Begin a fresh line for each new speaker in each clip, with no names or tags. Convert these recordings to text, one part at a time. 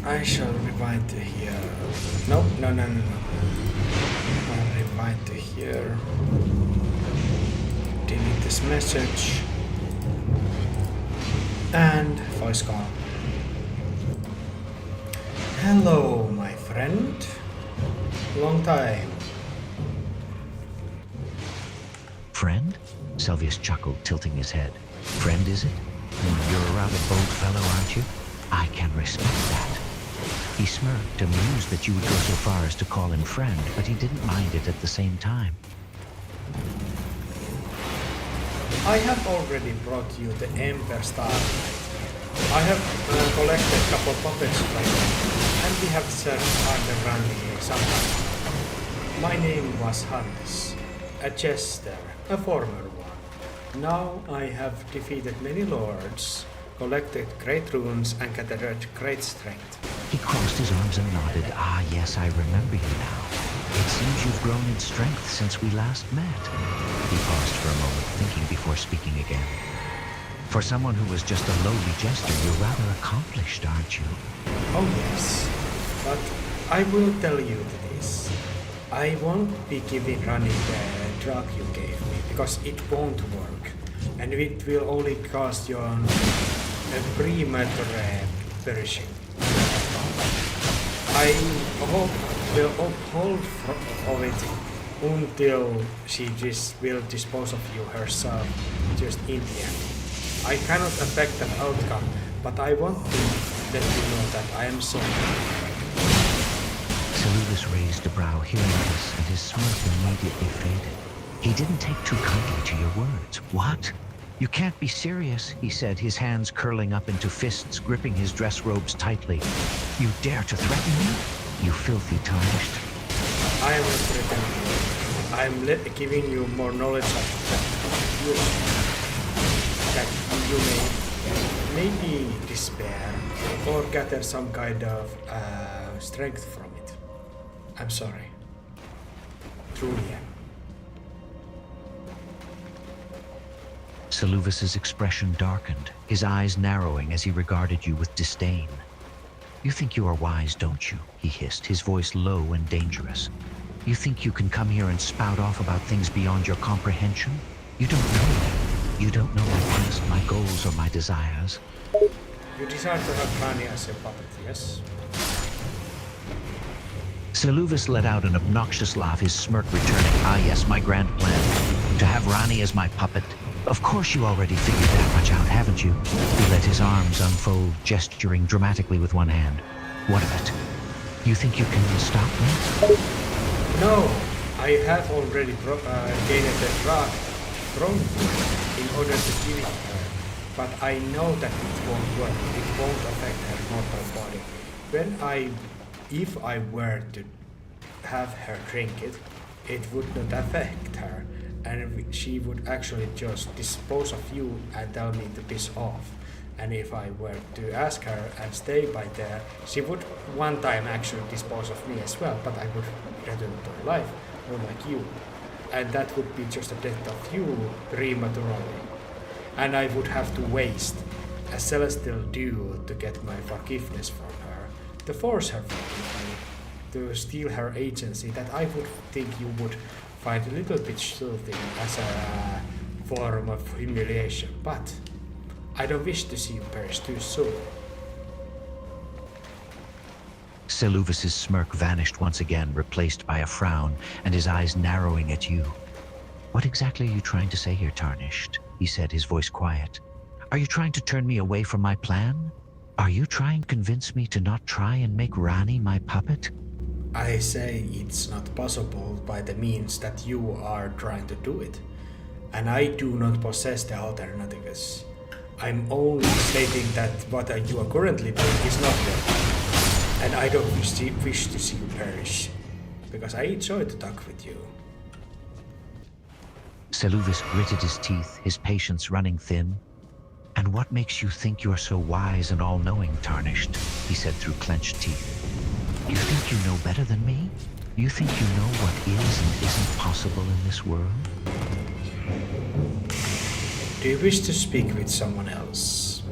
I shall rewind to here. No, no, no, no, no. I'll rewind to here. Delete this message. And voice call. Hello, my friend. Long time.
Friend? Seluvis chuckled, tilting his head. Friend, is it? You're a rather bold fellow, aren't you? I can respect that. He smirked, amused that you would go so far as to call him friend, but he didn't mind it at the same time.
I have already brought you the Emperor Starlight. I have collected a couple puppets from you, and we have searched under running sometime. My name was Hannes, a jester, a former one. Now I have defeated many lords, collected great runes, and gathered great strength.
He crossed his arms and nodded. Ah, yes, I remember you now. It seems you've grown in strength since we last met. He paused for a moment, thinking before speaking again. For someone who was just a lowly jester, you're rather accomplished, aren't you?
Oh yes, but I will tell you this. I won't be giving running the drug you gave me, because it won't work. And it will only cost you a premature perishing. I hope will uphold of it until she just will dispose of you herself just in the end. I cannot affect that outcome, but I want to let you know that I am sorry.
Seluvis raised a brow hearing this, and his smirk immediately faded. He didn't take too kindly to your words. What? You can't be serious, he said, his hands curling up into fists, gripping his dress robes tightly. You dare to threaten me? You filthy tarnished.
I am not threatening you. I am giving you more knowledge of that you may maybe despair or gather some kind of strength from it. I'm sorry. Truly am.
Seluvis's expression darkened, his eyes narrowing as he regarded you with disdain. You think you are wise, don't you? He hissed, his voice low and dangerous. You think you can come here and spout off about things beyond your comprehension? You don't know me. You don't know my past, my goals, or my desires.
You desire to have Rani as a puppet, yes?
Seluvis let out an obnoxious laugh, his smirk returning. Ah yes, my grand plan. To have Rani as my puppet. Of course you already figured that much out, haven't you? He let his arms unfold, gesturing dramatically with one hand. What of it? You think you can stop me?
No, I have already gained the drug from you in order to give it her. But I know that it won't work. It won't affect her mortal body. If I were to have her drink it, it would not affect her. And she would actually just dispose of you and tell me to piss off. And if I were to ask her and stay by there, she would one time actually dispose of me as well, but I would return to her life, unlike you. And that would be just a death of you prematurely. And I would have to waste a celestial dew to get my forgiveness from her, to force her forgive me, to steal her agency that I would think you would find a little bit soothing as a form of humiliation, but I don't wish to see you perish too soon.
Seluvis's smirk vanished once again, replaced by a frown, and his eyes narrowing at you. What exactly are you trying to say here, Tarnished? He said, his voice quiet. Are you trying to turn me away from my plan? Are you trying to convince me to not try and make Rani my puppet?
I say it's not possible by the means that you are trying to do it. And I do not possess the alternatives. I'm only stating that what you are currently doing is not good. And I don't wish to see you perish. Because I enjoy to talk with you.
Seluvis gritted his teeth, his patience running thin. And what makes you think you're so wise and all-knowing, Tarnished? He said through clenched teeth. You think you know better than me? You think you know what is and isn't possible in this world?
Do you wish to speak with someone else?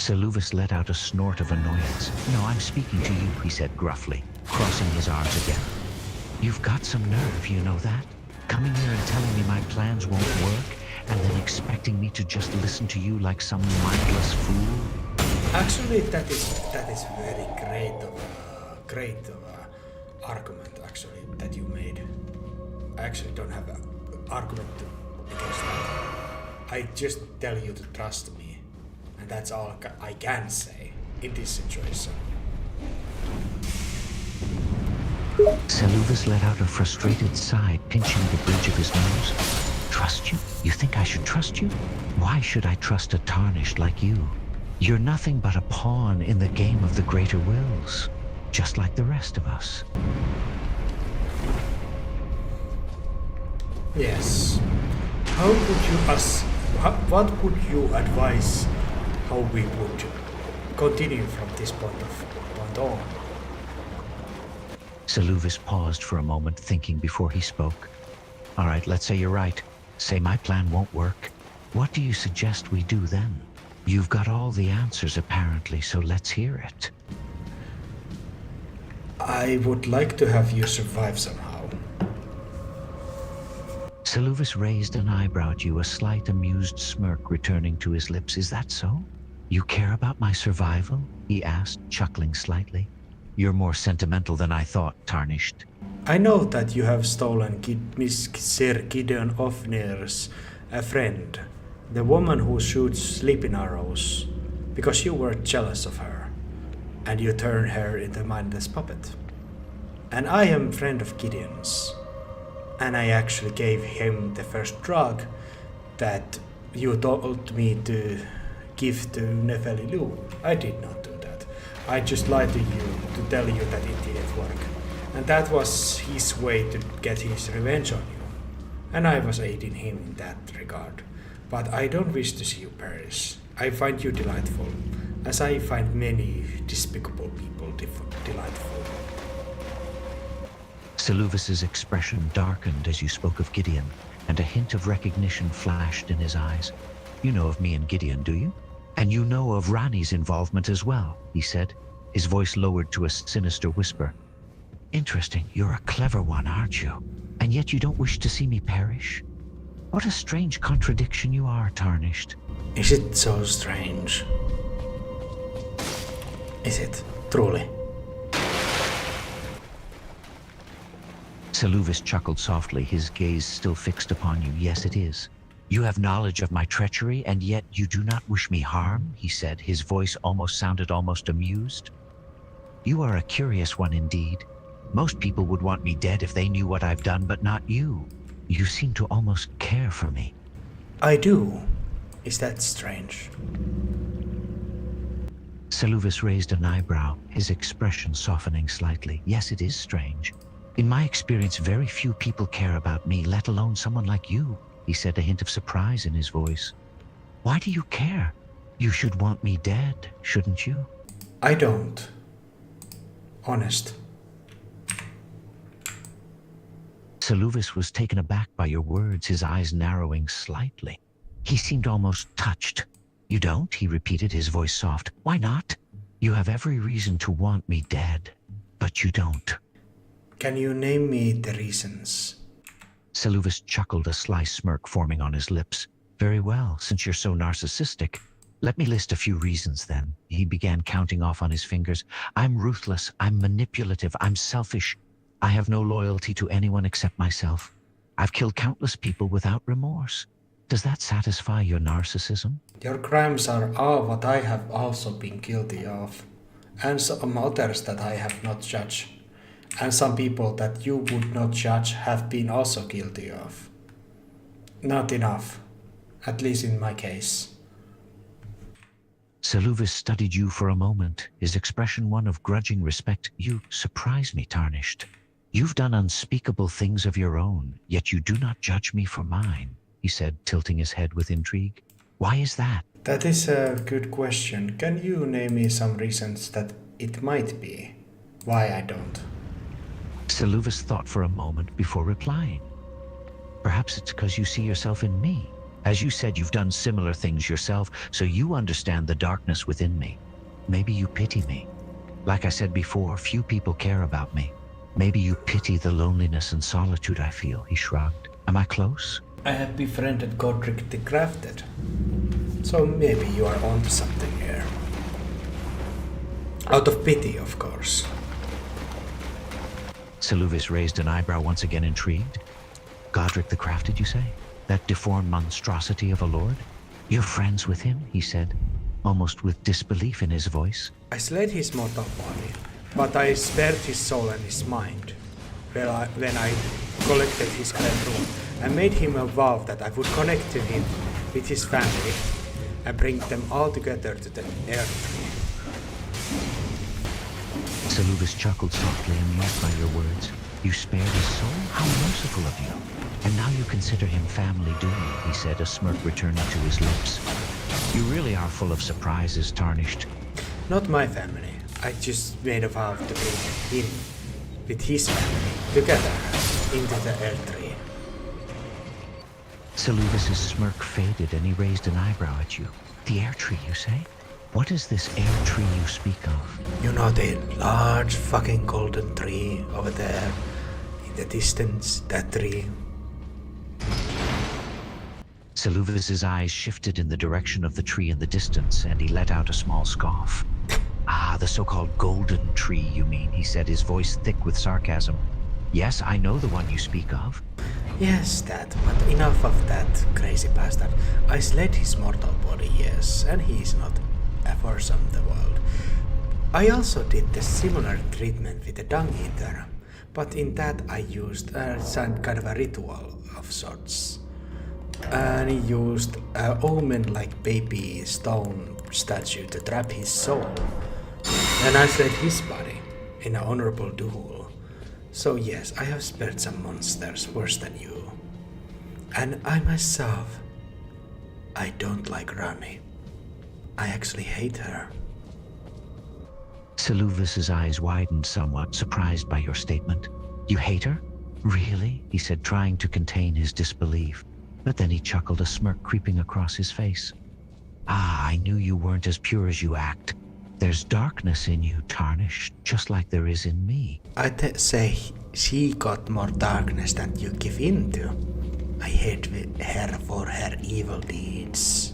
Seluvis let out a snort of annoyance. No, I'm speaking to you, he said gruffly, crossing his arms again. You've got some nerve, you know that? Coming here and telling me my plans won't work, and then expecting me to just listen to you like some mindless fool?
Actually, that is very great argument actually that you made. I actually don't have an argument against that. I just tell you to trust me, and that's all I can say in this situation.
Seluvis let out a frustrated sigh, pinching the bridge of his nose. Trust you? You think I should trust you? Why should I trust a tarnished like you? You're nothing but a pawn in the game of the greater wills, just like the rest of us.
Yes. What would you advise how we would continue from this point on?
Seluvis paused for a moment, thinking before he spoke. All right, let's say you're right. Say my plan won't work. What do you suggest we do then? You've got all the answers apparently, so let's hear it.
I would like to have you survive somehow.
Seluvis raised an eyebrow at you, a slight amused smirk returning to his lips. Is that so? You care about my survival? He asked, chuckling slightly. You're more sentimental than I thought, Tarnished.
I know that you have stolen Miss Sir Gideon Ofnir's friend, the woman who shoots sleeping arrows, because you were jealous of her, and you turned her into a mindless puppet. And I am friend of Gideon's, and I actually gave him the first drug that you told me to give to Nefeli Lu. I did not do that. I just lied to you to tell you that it didn't work. And that was his way to get his revenge on you. And I was aiding him in that regard. But I don't wish to see you perish. I find you delightful, as I find many despicable people delightful.
Seluvis's expression darkened as you spoke of Gideon, and a hint of recognition flashed in his eyes. You know of me and Gideon, do you? And you know of Rani's involvement as well, he said, his voice lowered to a sinister whisper. Interesting, you're a clever one, aren't you? And yet you don't wish to see me perish? What a strange contradiction you are, Tarnished.
Is it so strange? Is it, truly?
Seluvis chuckled softly, his gaze still fixed upon you. Yes, it is. You have knowledge of my treachery, and yet you do not wish me harm, he said, his voice sounded almost amused. You are a curious one indeed. Most people would want me dead if they knew what I've done, but not you. You seem to almost care for me.
I do. Is that strange?
Seluvis raised an eyebrow, his expression softening slightly. Yes, it is strange. In my experience, very few people care about me, let alone someone like you, he said, a hint of surprise in his voice. Why do you care? You should want me dead, shouldn't you?
I don't. Honest.
Seluvis was taken aback by your words, his eyes narrowing slightly. He seemed almost touched. You don't? He repeated, his voice soft. Why not? You have every reason to want me dead, but you don't.
Can you name me the reasons?
Seluvis chuckled, a sly smirk forming on his lips. Very well, since you're so narcissistic. Let me list a few reasons then. He began counting off on his fingers. I'm ruthless, I'm manipulative, I'm selfish. I have no loyalty to anyone except myself. I've killed countless people without remorse. Does that satisfy your narcissism?
Your crimes are all what I have also been guilty of, and some others that I have not judged, and some people that you would not judge have been also guilty of. Not enough, at least in my case.
Seluvis studied you for a moment, his expression one of grudging respect. You surprise me, Tarnished. You've done unspeakable things of your own, yet you do not judge me for mine, he said, tilting his head with intrigue. Why is that?
That is a good question. Can you name me some reasons that it might be? Why I don't?
Seluvis thought for a moment before replying. Perhaps it's because you see yourself in me. As you said, you've done similar things yourself, so you understand the darkness within me. Maybe you pity me. Like I said before, few people care about me. Maybe you pity the loneliness and solitude I feel, he shrugged. Am I close?
I have befriended Godric the Crafted. So maybe you are onto something here. Out of pity, of course.
Seluvis raised an eyebrow, once again intrigued. Godric the Crafted, you say? That deformed monstrosity of a lord? You're friends with him, he said, almost with disbelief in his voice.
I slayed his mortal body, but I spared his soul and his mind. When I collected his rune, I made him a vow that I would connect to him with his family and bring them all together to the earth.
Seluvis chuckled softly, amused by your words. You spared his soul? How merciful of you. And now you consider him family, do you? He said, a smirk returning to his lips. You really are full of surprises, Tarnished.
Not my family. I just made a vow to bring him with his family together into the Earth Tree.
Seluvis's smirk faded and he raised an eyebrow at you. The air tree, you say? What is this air tree you speak of?
You know the large fucking golden tree over there in the distance, that tree?
Seluvis's eyes shifted in the direction of the tree in the distance, and he let out a small scoff. Ah, the so-called golden tree, you mean, he said, his voice thick with sarcasm. Yes, I know the one you speak of.
Yes, that, but enough of that crazy bastard. I slayed his mortal body, yes, and he is not for some the world. I also did the similar treatment with the dung eater, but in that I used some kind of a ritual of sorts. And he used an omen-like baby stone statue to trap his soul. And I slayed his body in an honorable duel. So yes, I have spared some monsters worse than you. And I myself, I don't like Rani. I actually hate her.
Seluvis's eyes widened somewhat, surprised by your statement. You hate her? Really? He said, trying to contain his disbelief. But then he chuckled, a smirk creeping across his face. Ah, I knew you weren't as pure as you act. There's darkness in you, Tarnished, just like there is in me.
I'd say she got more darkness than you give into. I hate her for her evil deeds.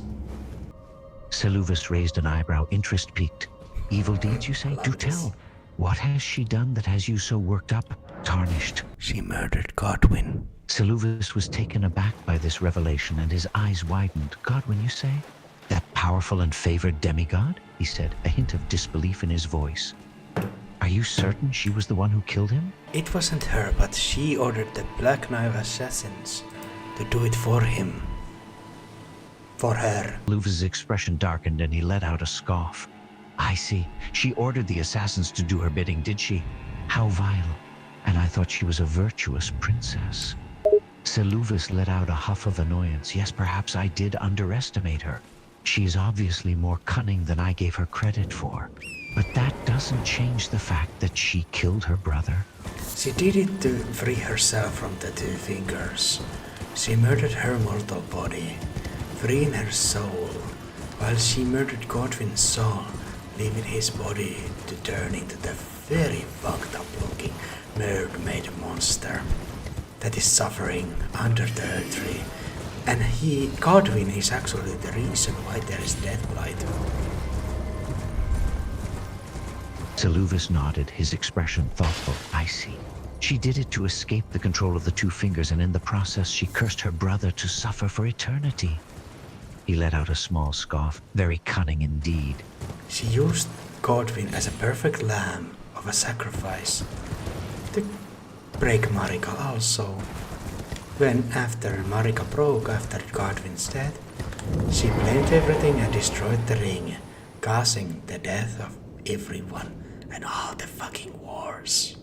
Seluvis raised an eyebrow, interest piqued. Evil deeds, you say? Do tell. What has she done that has you so worked up, Tarnished?
She murdered Godwin.
Seluvis was taken aback by this revelation, and his eyes widened. Godwin, you say? That powerful and favored demigod? He said, a hint of disbelief in his voice. Are you certain she was the one who killed him?
It wasn't her, but she ordered the Black Knife assassins to do it for him. For her.
Seluvis's expression darkened and he let out a scoff. I see. She ordered the assassins to do her bidding, did she? How vile. And I thought she was a virtuous princess. Seluvis let out a huff of annoyance. Yes, perhaps I did underestimate her. She is obviously more cunning than I gave her credit for. But that doesn't change the fact that she killed her brother.
She did it to free herself from the two fingers. She murdered her mortal body, freeing her soul, while she murdered Godwin's soul, leaving his body to turn into the very fucked up looking mermaid monster that is suffering under the earth tree. And Godwin is actually the reason why there is deathblight.
Seluvis nodded, his expression thoughtful. I see. She did it to escape the control of the two fingers, and in the process she cursed her brother to suffer for eternity. He let out a small scoff, very cunning indeed.
She used Godwin as a perfect lamb of a sacrifice to break Marika also. When after Marika broke after Godwin's death, she blamed everything and destroyed the ring, causing the death of everyone and all the fucking wars.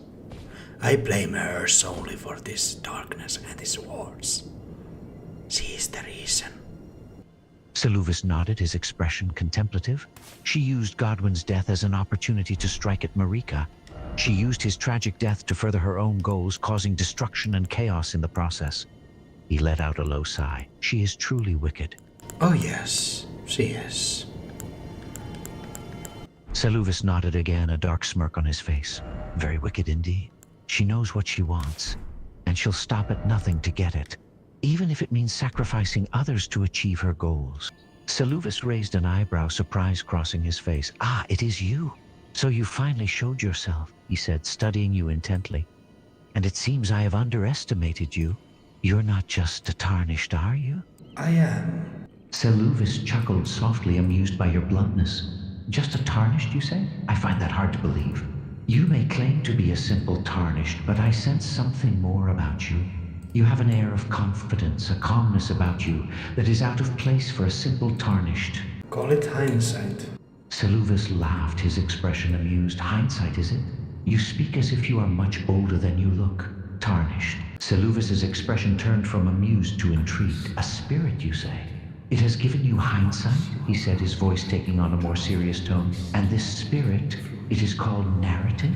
I blame her solely for this darkness and these wars. She is the reason.
Seluvis nodded, his expression contemplative. She used Godwin's death as an opportunity to strike at Marika. She used his tragic death to further her own goals, causing destruction and chaos in the process. He let out a low sigh. She is truly wicked.
Oh yes, she is.
Seluvis nodded again, a dark smirk on his face. Very wicked indeed. She knows what she wants, and she'll stop at nothing to get it, even if it means sacrificing others to achieve her goals. Seluvis raised an eyebrow, surprise crossing his face. Ah, it is you. So you finally showed yourself, he said, studying you intently. And it seems I have underestimated you. You're not just a tarnished, are you?
I am.
Seluvis chuckled softly, amused by your bluntness. Just a tarnished, you say? I find that hard to believe. You may claim to be a simple tarnished, but I sense something more about you. You have an air of confidence, a calmness about you that is out of place for a simple tarnished.
Call it hindsight.
Seluvis laughed, his expression amused. Hindsight, is it? You speak as if you are much older than you look. Tarnished. Seluvis's expression turned from amused to intrigued. A spirit, you say? It has given you hindsight, he said, his voice taking on a more serious tone. And this spirit, it is called narrative?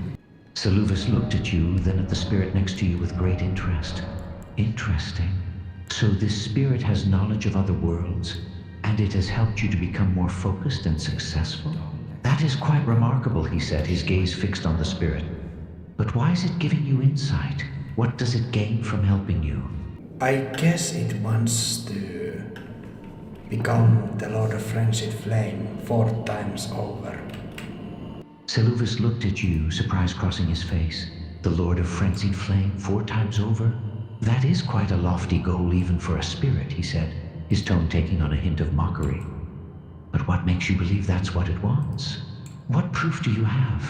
Seluvis looked at you, then at the spirit next to you with great interest. Interesting. So this spirit has knowledge of other worlds, and it has helped you to become more focused and successful? That is quite remarkable, he said, his gaze fixed on the spirit. But why is it giving you insight? What does it gain from helping you?
I guess it wants to become the Lord of Friendship Flame 4 times over.
Seluvis looked at you, surprise crossing his face. The Lord of Frenzied Flame 4 times over? That is quite a lofty goal even for a spirit, he said, his tone taking on a hint of mockery. But what makes you believe that's what it wants? What proof do you have?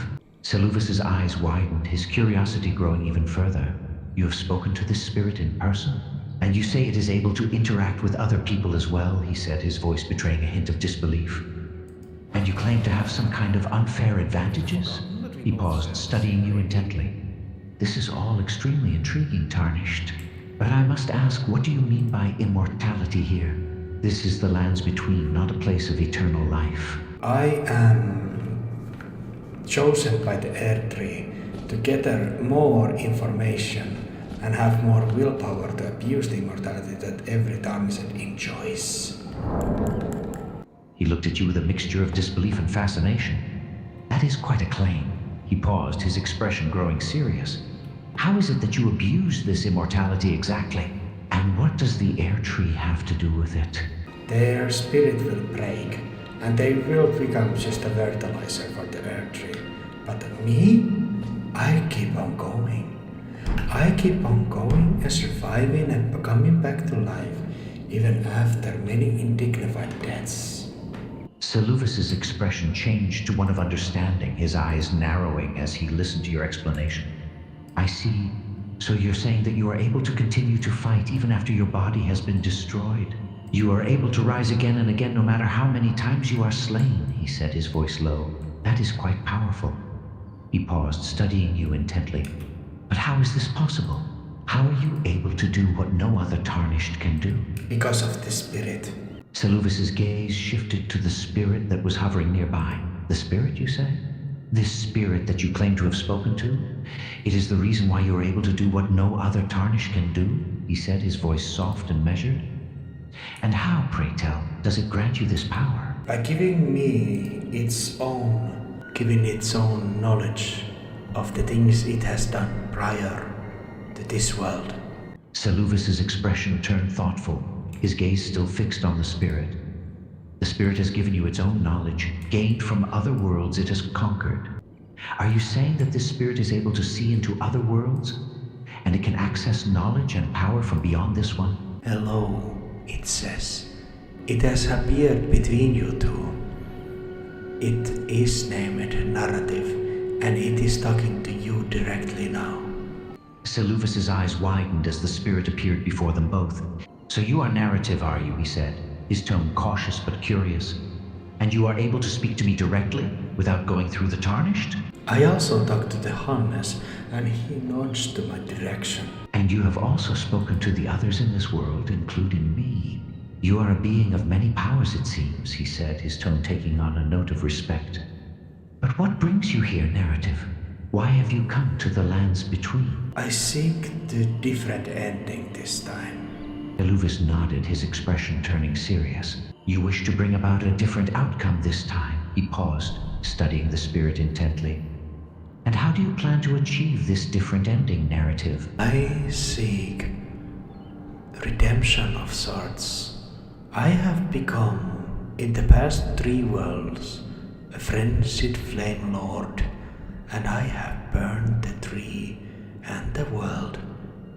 Seluvis's eyes widened, his curiosity growing even further. You have spoken to this spirit in person? And you say it is able to interact with other people as well, he said, his voice betraying a hint of disbelief. And you claim to have some kind of unfair advantages? He paused, studying you intently. This is all extremely intriguing, Tarnished. But I must ask, what do you mean by immortality here? This is the lands between, not a place of eternal life.
I am chosen by the Air Tree to gather more information and have more willpower to abuse the immortality that every Tarnished enjoys.
He looked at you with a mixture of disbelief and fascination. That is quite a claim. He paused, his expression growing serious. How is it that you abuse this immortality exactly? And what does the Air Tree have to do with it?
Their spirit will break, and they will become just a fertilizer for the Air Tree. But me? I keep on going. I keep on going and surviving and coming back to life, even after many indignified deaths.
Seluvis's expression changed to one of understanding, his eyes narrowing as he listened to your explanation. I see. So you're saying that you are able to continue to fight even after your body has been destroyed. You are able to rise again and again no matter how many times you are slain, he said, his voice low. That is quite powerful. He paused, studying you intently. But how is this possible? How are you able to do what no other Tarnished can do?
Because of the spirit.
Seluvis's gaze shifted to the spirit that was hovering nearby. The spirit, you say? This spirit that you claim to have spoken to? It is the reason why you are able to do what no other Tarnished can do, he said, his voice soft and measured. And how, pray tell, does it grant you this power?
By giving its own knowledge of the things it has done prior to this world.
Seluvis's expression turned thoughtful, his gaze still fixed on the spirit. The spirit has given you its own knowledge, gained from other worlds it has conquered. Are you saying that this spirit is able to see into other worlds? And it can access knowledge and power from beyond this one?
Hello, it says. It has appeared between you two. It is named Narrative, and it is talking to you directly now.
Seluvis's eyes widened as the spirit appeared before them both. So you are Narrative, are you, he said, his tone cautious but curious. And you are able to speak to me directly, without going through the Tarnished?
I also talked to the Hannes, and he nods to my direction.
And you have also spoken to the others in this world, including me. You are a being of many powers, it seems, he said, his tone taking on a note of respect. But what brings you here, Narrative? Why have you come to the lands between?
I seek the different ending this time.
Seluvis nodded, his expression turning serious. You wish to bring about a different outcome this time. He paused, studying the spirit intently. And how do you plan to achieve this different ending narrative?
I seek redemption of sorts. I have become, in the past 3 worlds, a frenzied flame lord, and I have burned the tree and the world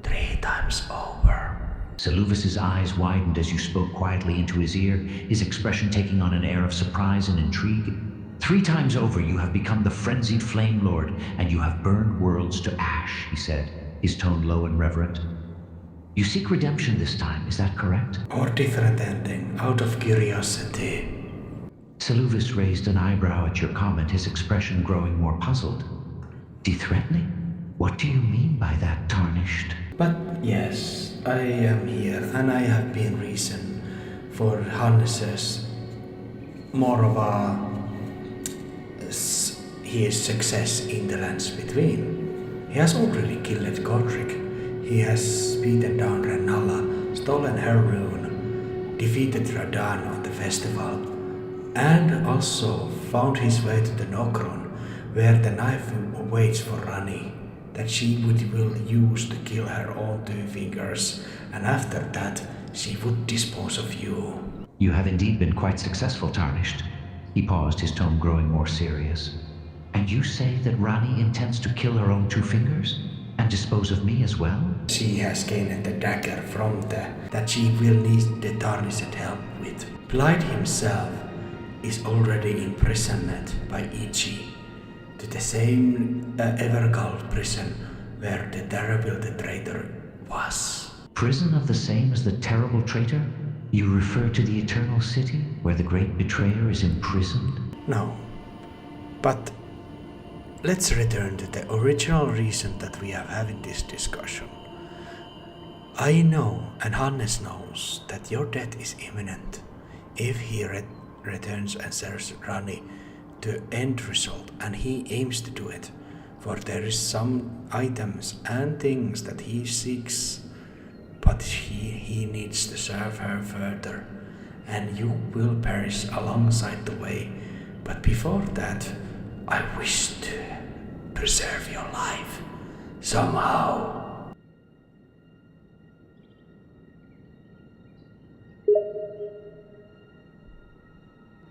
3 times over.
Seluvis's eyes widened as you spoke quietly into his ear, his expression taking on an air of surprise and intrigue. 3 times over you have become the frenzied Flame Lord, and you have burned worlds to ash, he said, his tone low and reverent. You seek redemption this time, is that correct?
Or different ending, out of curiosity.
Seluvis raised an eyebrow at your comment, his expression growing more puzzled. Threatening? What do you mean by that, Tarnished?
But yes, I am here, and I have been reason for Hannes's more of his success in the lands between. He has already killed Godric. He has beaten down Renala, stolen her rune, defeated Radan on the festival, and also found his way to the Nokron, where the knife waits for Rani, that she will use to kill her own 2 fingers, and after that she would dispose of you.
You have indeed been quite successful, Tarnished. He paused, his tone growing more serious. And you say that Rani intends to kill her own 2 fingers? And dispose of me as well?
She has gained the dagger from that she will need the Tarnished help with. Blight himself is already imprisoned by Ichi to the same Evergald prison where the terrible traitor was.
Prison of the same as the terrible traitor? You refer to the Eternal City, where the great betrayer is imprisoned?
No, but let's return to the original reason that we are having this discussion. I know, and Hannes knows, that your death is imminent if he returns and serves Rani to end result, and he aims to do it, for there is some items and things that he seeks, but he needs to serve her further, and you will perish alongside the way. But before that, I wish to preserve your life somehow.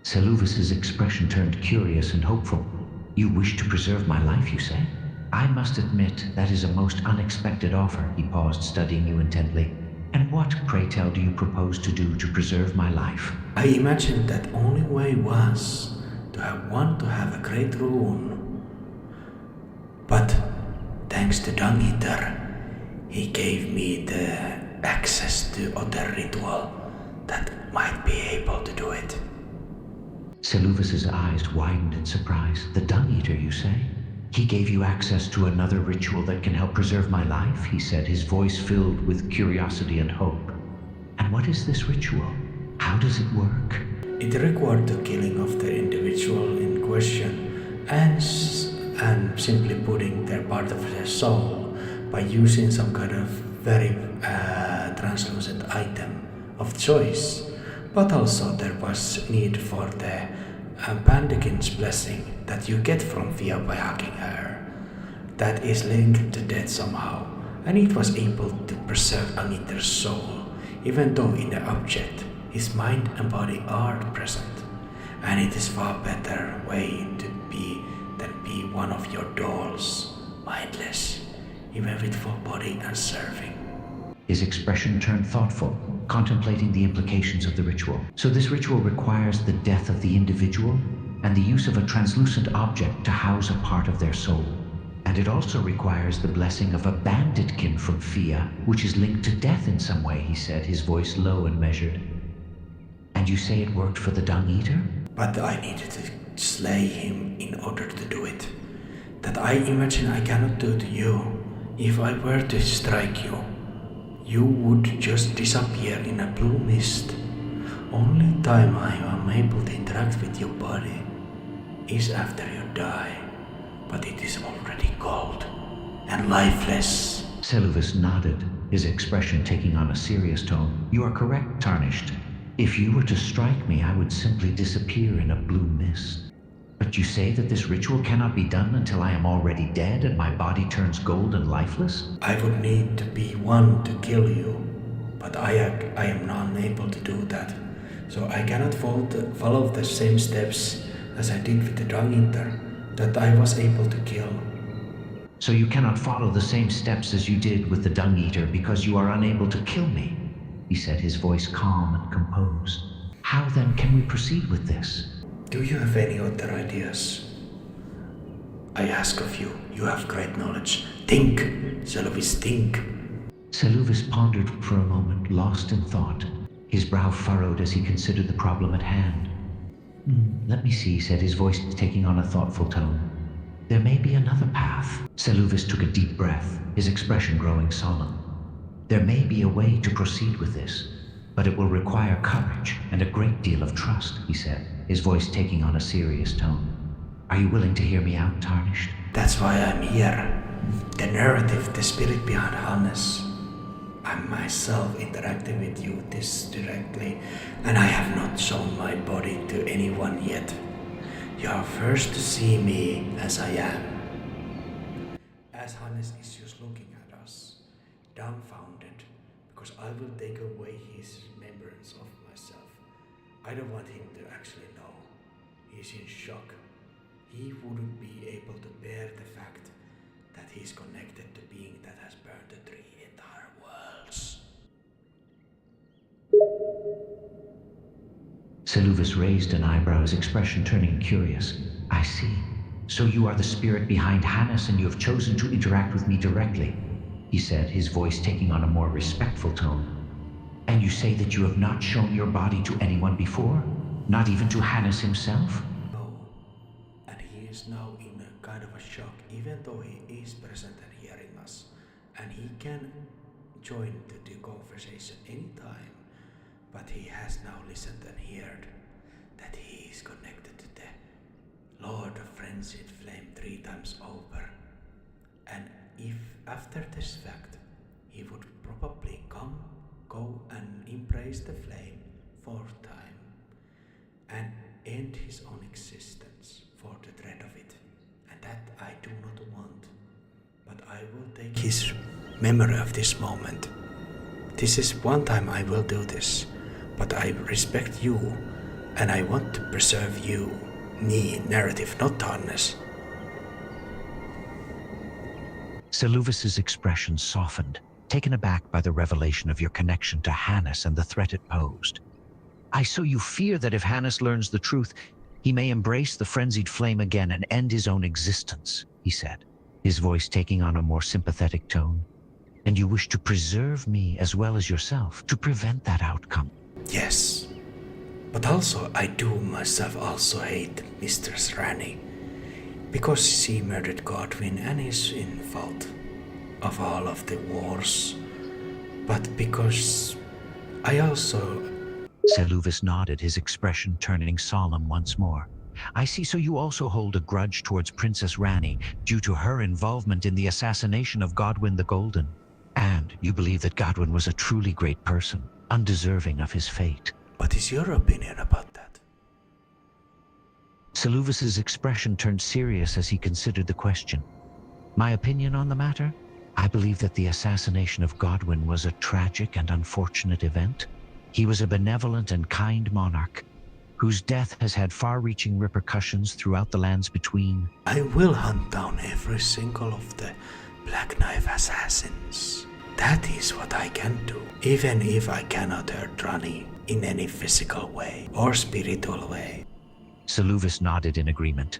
Seluvis's expression turned curious and hopeful. You wish to preserve my life, you say? I must admit, that is a most unexpected offer. He paused, studying you intently. And what, pray tell, do you propose to do to preserve my life?
I imagined that only way was to have a great rune. But thanks to Dung Eater, he gave me the access to other ritual that might be able to do it.
Seluvis's eyes widened in surprise. The Dung Eater, you say? He gave you access to another ritual that can help preserve my life, he said, his voice filled with curiosity and hope. And what is this ritual? How does it work?
It required the killing of the individual in question and simply putting their part of their soul by using some kind of very translucent item of choice. But also there was need for the Pandakin's blessing that you get from Fia by hugging her. That is linked to death somehow, and it was able to preserve Anita's soul, even though in the object his mind and body are present. And it is far better way to be than be one of your dolls, mindless, even with full body and serving.
His expression turned thoughtful, contemplating the implications of the ritual. So this ritual requires the death of the individual and the use of a translucent object to house a part of their soul. And it also requires the blessing of a banditkin from Fia, which is linked to death in some way, he said, his voice low and measured. And you say it worked for the Dung Eater?
But I needed to slay him in order to do it. That I imagine I cannot do to you. If I were to strike you, you would just disappear in a blue mist. Only time I am able to interact with your body is after you die, but it is already cold and lifeless.
Seluvis nodded, his expression taking on a serious tone. You are correct, Tarnished. If you were to strike me, I would simply disappear in a blue mist. But you say that this ritual cannot be done until I am already dead and my body turns gold and lifeless?
I would need to be one to kill you, but I am unable to do that. So I cannot follow the same steps as I did with the Dung Eater that I was able to kill.
So you cannot follow the same steps as you did with the Dung Eater because you are unable to kill me, he said, his voice calm and composed. How then can we proceed with this?
Do you have any other ideas? I ask of you, you have great knowledge. Think, Seluvis, think.
Seluvis pondered for a moment, lost in thought, his brow furrowed as he considered the problem at hand. Let me see, said his voice taking on a thoughtful tone. There may be another path. Seluvis took a deep breath, his expression growing solemn. There may be a way to proceed with this, but it will require courage and a great deal of trust, he said, his voice taking on a serious tone. Are you willing to hear me out, Tarnished?
That's why I'm here. The narrative, the spirit behind Hannes. I'm myself interacting with you this directly, and I have not shown my body to anyone yet. You are first to see me as I am. As Hannes is just looking at us, dumbfounded, because I will take away his remembrance of myself. I don't want him to actually know. He's in shock. He wouldn't be able to bear the fact that he's connected to being that has burned the 3 entire worlds.
Seluvis raised an eyebrow, his expression turning curious. I see. So you are the spirit behind Hannes and you have chosen to interact with me directly, he said, his voice taking on a more respectful tone. And you say that you have not shown your body to anyone before? Not even to Hannes himself?
No. And he is now in a kind of a shock, even though he is present and hearing us. And he can join the conversation anytime. But he has now listened and heard that he is connected to the Lord of Frenzied Flame 3 times over. And if after this fact he would probably go and embrace the flame 4th time and end his own existence for the dread of it. And that I do not want. But I will take his memory of this moment. This is one time I will do this. But I respect you, and I want to preserve you, me, narrative, not Hannes.
Seluvis's expression softened, taken aback by the revelation of your connection to Hannes and the threat it posed. So you fear that if Hannes learns the truth, he may embrace the frenzied flame again and end his own existence, he said, his voice taking on a more sympathetic tone. And you wish to preserve me as well as yourself, to prevent that outcome.
Yes, but also I do myself also hate Mistress Rani, because she murdered Godwin and is in fault of all of the wars, but because I also...
Seluvis nodded, his expression turning solemn once more. I see, so you also hold a grudge towards Princess Rani due to her involvement in the assassination of Godwin the Golden. And you believe that Godwin was a truly great person, undeserving of his fate.
What is your opinion about that?
Seluvis's expression turned serious as he considered the question. My opinion on the matter? I believe that the assassination of Godwin was a tragic and unfortunate event. He was a benevolent and kind monarch, whose death has had far-reaching repercussions throughout the lands between.
I will hunt down every single of the Black Knife assassins. That is what I can do, even if I cannot hurt Rani in any physical way or spiritual way.
Seluvis nodded in agreement.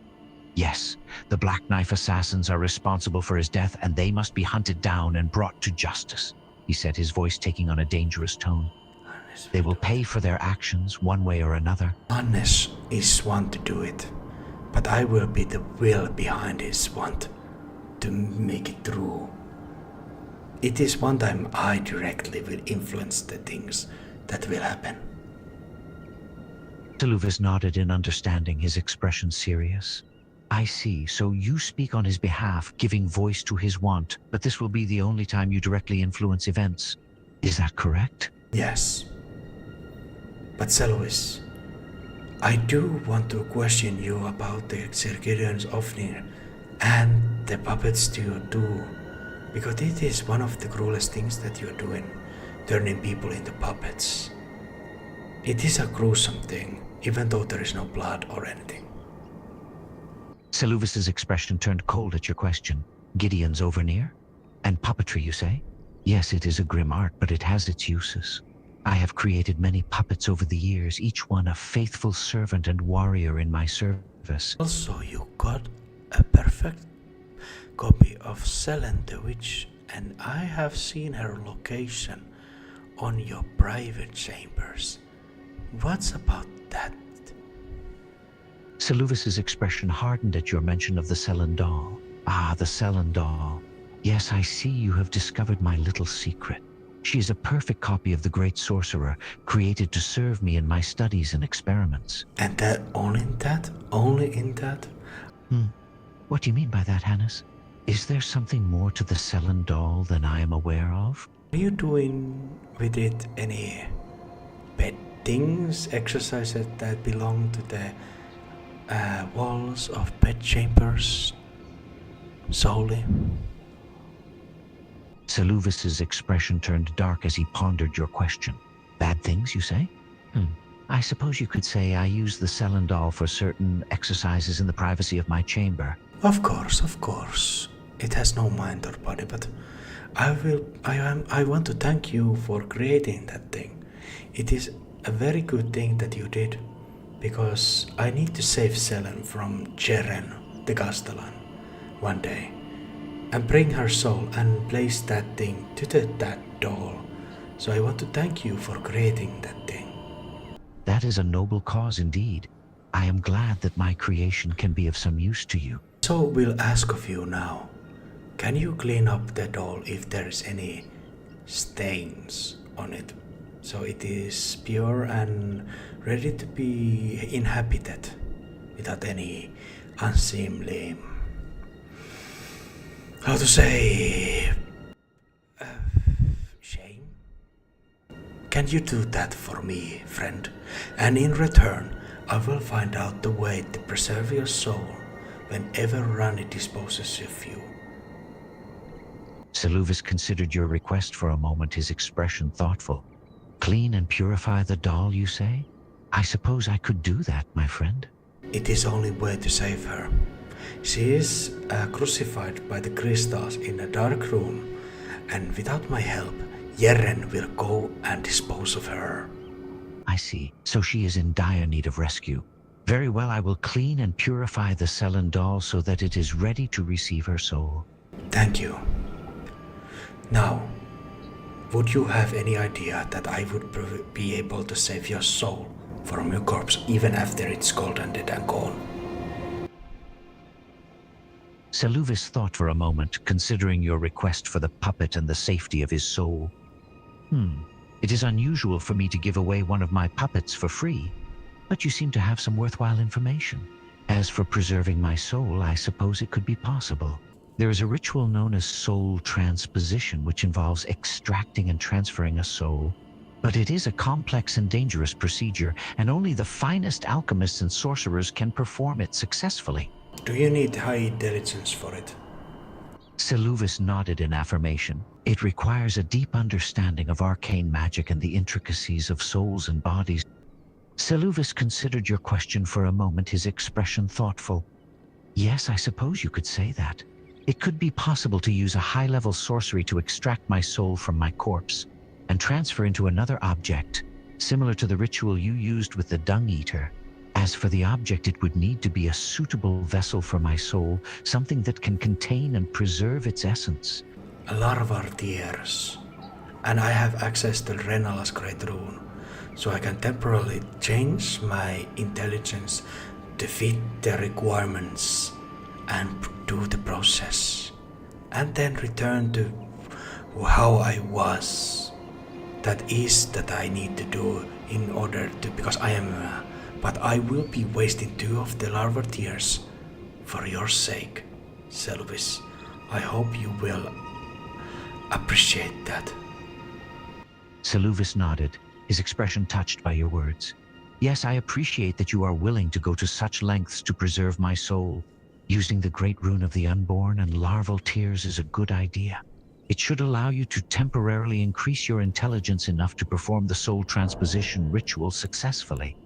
Yes, the Black Knife assassins are responsible for his death and they must be hunted down and brought to justice, he said, his voice taking on a dangerous tone. They will pay for their actions one way or another.
Hannes is one to do it, but I will be the will behind his want to make it true. It is one time I directly will influence the things that will happen.
Seluvis nodded in understanding, his expression serious. I see. So you speak on his behalf, giving voice to his want, but this will be the only time you directly influence events. Is that correct?
Yes. But Seluvis, I do want to question you about the Circadians Ofnir and the puppets too, because it is one of the cruelest things that you're doing, turning people into puppets. It is a gruesome thing, even though there is no blood or anything.
Seluvis's expression turned cold at your question. Gideon's over near? And puppetry, you say? Yes, it is a grim art, but it has its uses. I have created many puppets over the years, each one a faithful servant and warrior in my service.
Also, you got a perfect copy of Selen the Witch, and I have seen her location on your private chambers. What's about that?
Seluvis's expression hardened at your mention of the Selen doll. Ah, the Selen doll. Yes, I see you have discovered my little secret. She is a perfect copy of the great sorcerer, created to serve me in my studies and experiments.
And that only in that? Only in that?
What do you mean by that, Hannes? Is there something more to the Selen doll than I am aware of?
Are you doing with it any pet things, exercises that belong to the walls of pet chambers solely?
Seluvis's expression turned dark as he pondered your question. Bad things, you say? I suppose you could say I use the Selen doll for certain exercises in the privacy of my chamber.
Of course. It has no mind or body, but I want to thank you for creating that thing. It is a very good thing that you did, because I need to save Selen from Jeren, the Castellan, one day, and bring her soul and place that thing to that doll. So I want to thank you for creating that thing.
That is a noble cause indeed. I am glad that my creation can be of some use to you.
So we'll ask of you now, can you clean up the doll if there's any stains on it, so it is pure and ready to be inhabited without any unseemly, how to say, shame? Can you do that for me, friend? And in return, I will find out the way to preserve your soul whenever Rani disposes of you.
Seluvis considered your request for a moment, his expression thoughtful. Clean and purify the doll, you say? I suppose I could do that, my friend.
It is only way to save her. She is crucified by the crystals in a dark room, and without my help, Jeren will go and dispose of her.
I see. So she is in dire need of rescue. Very well, I will clean and purify the Selen doll so that it is ready to receive her soul.
Thank you. Now, would you have any idea that I would be able to save your soul from your corpse even after it's cold and dead and gone?
Seluvis thought for a moment, considering your request for the puppet and the safety of his soul. It is unusual for me to give away one of my puppets for free, but you seem to have some worthwhile information. As for preserving my soul, I suppose it could be possible. There is a ritual known as soul transposition, which involves extracting and transferring a soul. But it is a complex and dangerous procedure, and only the finest alchemists and sorcerers can perform it successfully.
Do you need high intelligence for it?
Seluvis nodded in affirmation. It requires a deep understanding of arcane magic and the intricacies of souls and bodies. Seluvis considered your question for a moment, his expression thoughtful. Yes, I suppose you could say that. It could be possible to use a high-level sorcery to extract my soul from my corpse and transfer into another object, similar to the ritual you used with the Dung Eater. As for the object, it would need to be a suitable vessel for my soul, something that can contain and preserve its essence.
A lot of our tears, and I have access to Renala's Great Rune, so I can temporarily change my intelligence to fit the requirements and do the process, and then return to how I was. That is that I need to do in order to, because I am, but I will be wasting 2 of the larva tears for your sake, Seluvis. I hope you will appreciate that.
Seluvis nodded, his expression touched by your words. Yes, I appreciate that you are willing to go to such lengths to preserve my soul. Using the great rune of the unborn and larval tears is a good idea. It should allow you to temporarily increase your intelligence enough to perform the soul transposition ritual successfully,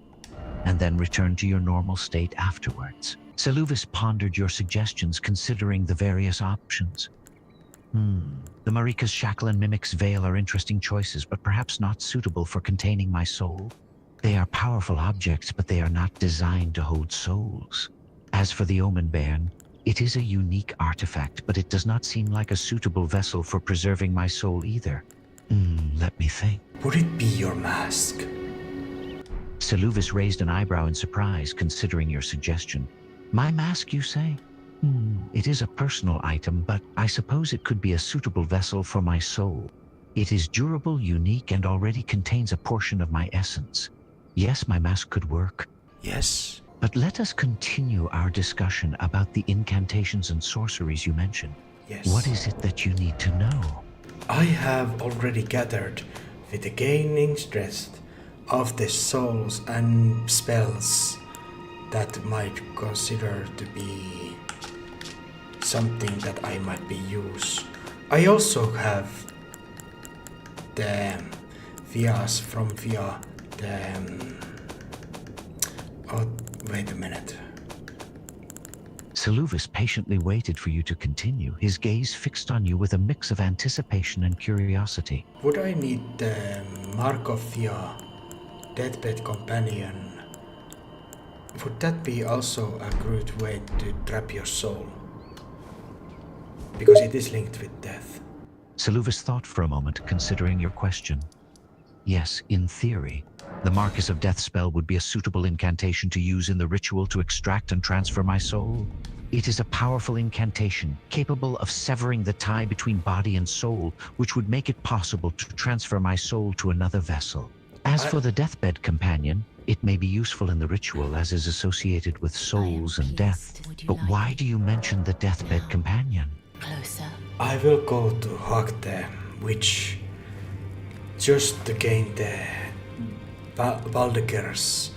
and then return to your normal state afterwards. Seluvis pondered your suggestions, considering the various options. The Marika's shackle and Mimic's veil are interesting choices, but perhaps not suitable for containing my soul. They are powerful objects, but they are not designed to hold souls. As for the Omen Bairn, it is a unique artifact, but it does not seem like a suitable vessel for preserving my soul either. Let me think.
Would it be your mask?
Seluvis raised an eyebrow in surprise, considering your suggestion. My mask, you say? It is a personal item, but I suppose it could be a suitable vessel for my soul. It is durable, unique, and already contains a portion of my essence. Yes, my mask could work.
Yes.
But let us continue our discussion about the incantations and sorceries you mentioned.
Yes.
What is it that you need to know?
I have already gathered with the gaining strength of the souls and spells that might consider to be something that I might be use. I also have the Vias from Via the oh wait a minute.
Seluvis patiently waited for you to continue, his gaze fixed on you with a mix of anticipation and curiosity.
Would I need the Mark of Via Deathbed Companion? Would that be also a good way to trap your soul? Because it is linked with death.
Seluvis thought for a moment, considering your question. Yes, in theory, the Marcus of Death spell would be a suitable incantation to use in the ritual to extract and transfer my soul. It is a powerful incantation, capable of severing the tie between body and soul, which would make it possible to transfer my soul to another vessel. As for the Deathbed Companion, it may be useful in the ritual as is associated with souls and death. But why do you mention the Deathbed Companion?
Closer.
I will go to Hakte, which just to gain the Baldeker's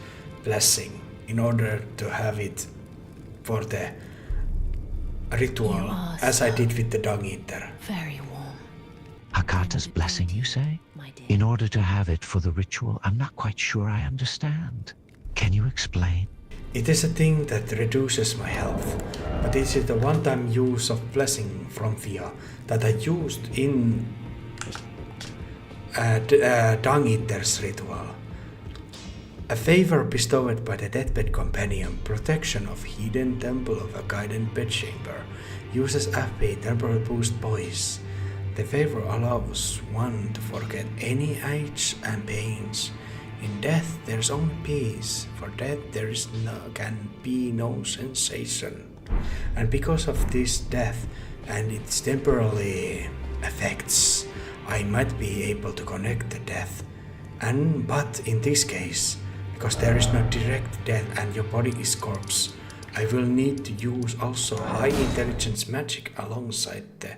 blessing in order to have it for the ritual, as I did with the Dung Eater.
Very warm.
Hakata's blessing, you say?
My dear.
In order to have it for the ritual, I'm not quite sure I understand. Can you explain?
It is a thing that reduces my health, but it is the one-time use of blessing from Via that I used in Dung Eater's ritual. A favor bestowed by the Deathbed Companion, protection of hidden temple of a guided bedchamber, uses FP temporary boost poise. The favor allows one to forget any aches and pains. In death there is only peace. For death there is can be no sensation. And because of this death and its temporary effects, I might be able to connect the death. But in this case, because there is no direct death and your body is corpse, I will need to use also high intelligence magic alongside the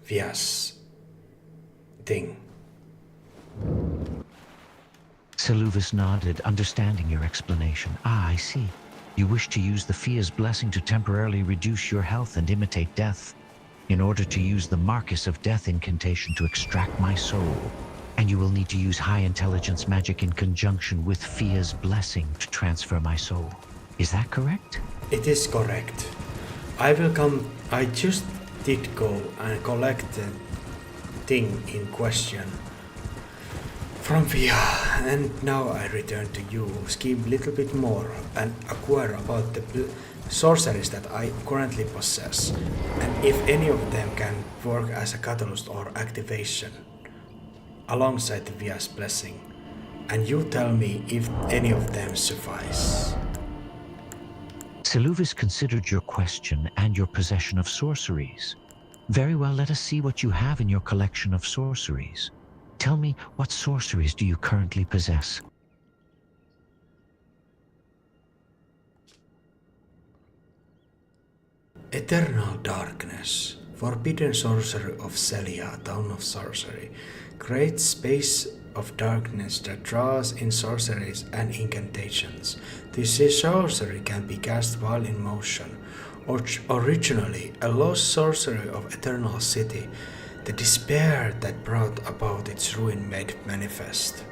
Vias thing.
Seluvis nodded, understanding your explanation. I see. You wish to use the Fia's blessing to temporarily reduce your health and imitate death, in order to use the Marcus of Death incantation to extract my soul. And you will need to use high intelligence magic in conjunction with Fia's blessing to transfer my soul. Is that correct?
It is correct. I just did go and collect the thing in question from Via, and now I return to you, scheme a little bit more and acquire about the sorceries that I currently possess, and if any of them can work as a catalyst or activation alongside the Via's blessing, and you tell me if any of them suffice.
Seluvis considered your question and your possession of sorceries. Very well, let us see what you have in your collection of sorceries. Tell me, what sorceries do you currently possess?
Eternal darkness, forbidden sorcery of Celia, town of sorcery, great space of darkness that draws in sorceries and incantations. This sorcery can be cast while in motion. Originally, a lost sorcery of Eternal City, the despair that brought about its ruin made manifest.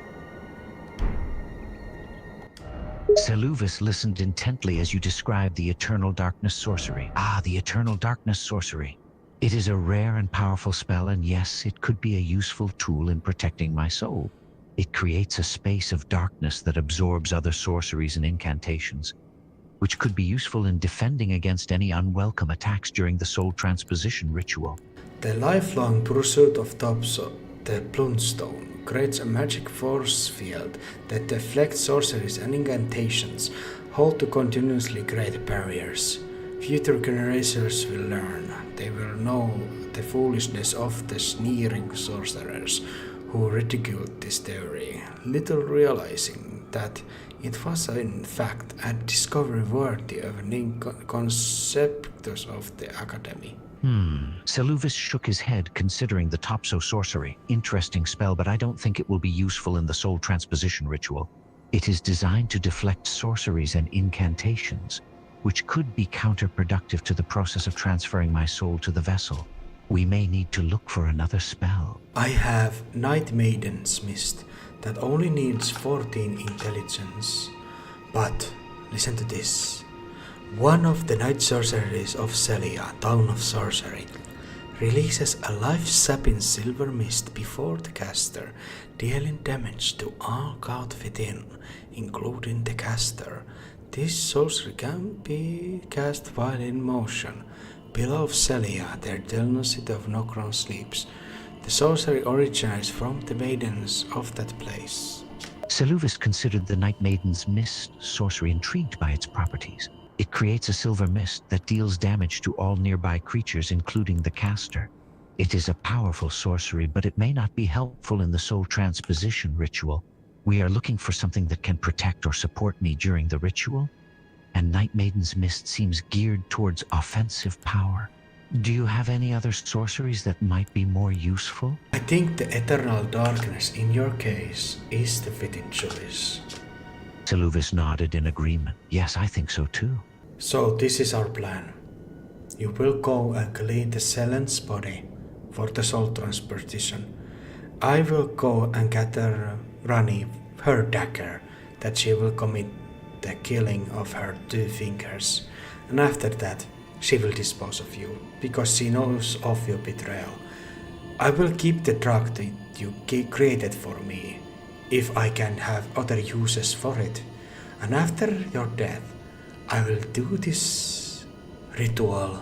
Seluvis listened intently as you described the Eternal Darkness Sorcery. Ah, the Eternal Darkness Sorcery. It is a rare and powerful spell, and yes, it could be a useful tool in protecting my soul. It creates a space of darkness that absorbs other sorceries and incantations, which could be useful in defending against any unwelcome attacks during the soul transposition ritual.
The lifelong pursuit of the Plunstone creates a magic force field that deflects sorceries and incantations, hold to continuously create barriers. Future generations will learn. They will know the foolishness of the sneering sorcerers who ridiculed this theory, little realizing that it was in fact a discovery worthy of an conceptus of the Academy.
Seluvis shook his head, considering the Topso sorcery. Interesting spell, but I don't think it will be useful in the soul transposition ritual. It is designed to deflect sorceries and incantations, which could be counterproductive to the process of transferring my soul to the vessel. We may need to look for another spell.
I have Night Maiden's Mist that only needs 14 intelligence. But listen to this. One of the night sorceries of Celia, town of sorcery, releases a life-sapping silver mist before the caster, dealing damage to all caught within, including the caster. This sorcery can be cast while in motion. Below Celia, the eternal city of Nokron sleeps. The sorcery originates from the maidens of that place.
Seluvis considered the Night Maiden's Mist sorcery, intrigued by its properties. It creates a silver mist that deals damage to all nearby creatures, including the caster. It is a powerful sorcery, but it may not be helpful in the soul transposition ritual. We are looking for something that can protect or support me during the ritual, and Night Maiden's Mist seems geared towards offensive power. Do you have any other sorceries that might be more useful?
I think the eternal darkness in your case is the fitting choice.
Seluvis nodded in agreement. Yes, I think so too.
So this is our plan. You will go and clean the Selen's body for the soul transposition. I will go and gather Rani her dagger that she will commit the killing of her 2 fingers. And after that, she will dispose of you, because she knows of your betrayal. I will keep the drug that you created for me, if I can have other uses for it. And after your death, I will do this ritual,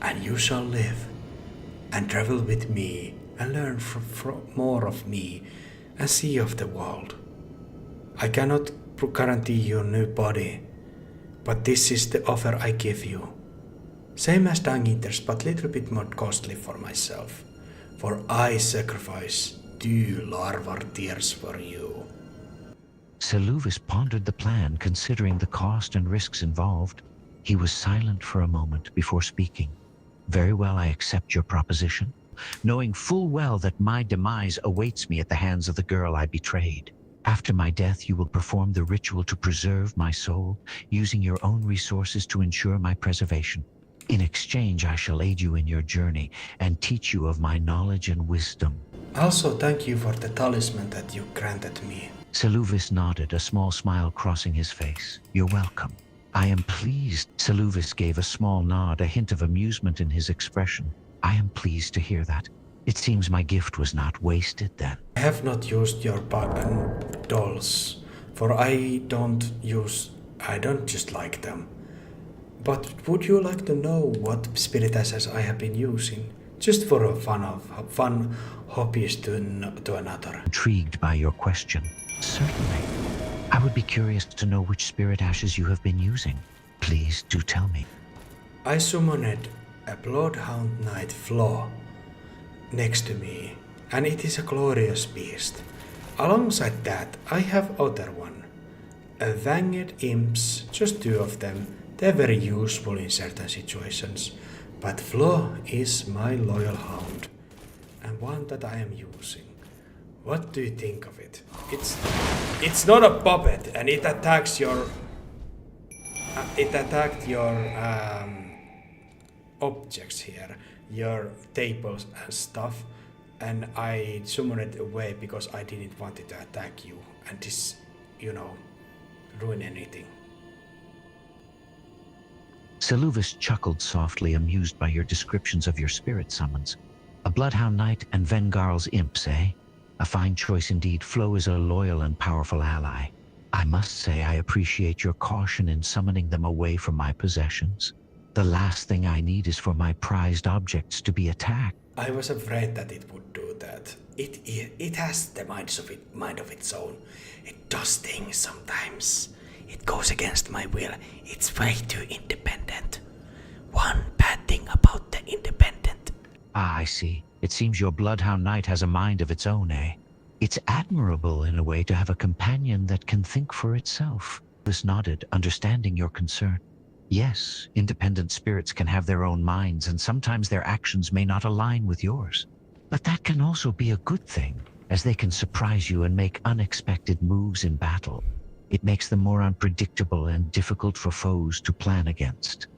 and you shall live and travel with me and learn from more of me and see of the world. I cannot guarantee you a new body, but this is the offer I give you. Same as Dung Eaters, but little bit more costly for myself, for I sacrifice 2 larvar tears for you.
Seluvis pondered the plan, considering the cost and risks involved. He was silent for a moment before speaking. Very well, I accept your proposition, knowing full well that my demise awaits me at the hands of the girl I betrayed. After my death, you will perform the ritual to preserve my soul, using your own resources to ensure my preservation. In exchange, I shall aid you in your journey and teach you of my knowledge and wisdom.
Also, thank you for the talisman that you granted me.
Seluvis nodded, a small smile crossing his face. You're welcome. I am pleased. Seluvis gave a small nod, a hint of amusement in his expression. I am pleased to hear that. It seems my gift was not wasted then.
I have not used your dolls, for I don't just like them. But would you like to know what spirit essence I have been using? Just for a fun hobbies to another.
Intrigued by your question. Certainly. I would be curious to know which spirit ashes you have been using. Please do tell me.
I summoned a bloodhound knight Flaw next to me, and it is a glorious beast. Alongside that, I have other one. A winged imps, just 2 of them, They're very useful in certain situations, but Flo is my loyal hound, and one that I am using. What do you think of it? It's not a puppet, and it attacks your objects here, your tables and stuff, and I summoned it away because I didn't want it to attack you and this, ruin anything.
Seluvis chuckled softly, amused by your descriptions of your spirit summons. A Bloodhound Knight and Vengarl's imps, eh? A fine choice indeed. Flo is a loyal and powerful ally. I must say I appreciate your caution in summoning them away from my possessions. The last thing I need is for my prized objects to be attacked.
I was afraid that it would do that. It has the mind of its own. It does things sometimes. It goes against my will. It's way too independent. One bad thing about the independent.
Ah, I see. It seems your Bloodhound Knight has a mind of its own, eh? It's admirable in a way to have a companion that can think for itself. Seluvis nodded, understanding your concern. Yes, independent spirits can have their own minds, and sometimes their actions may not align with yours. But that can also be a good thing, as they can surprise you and make unexpected moves in battle. It makes them more unpredictable and difficult for foes to plan against.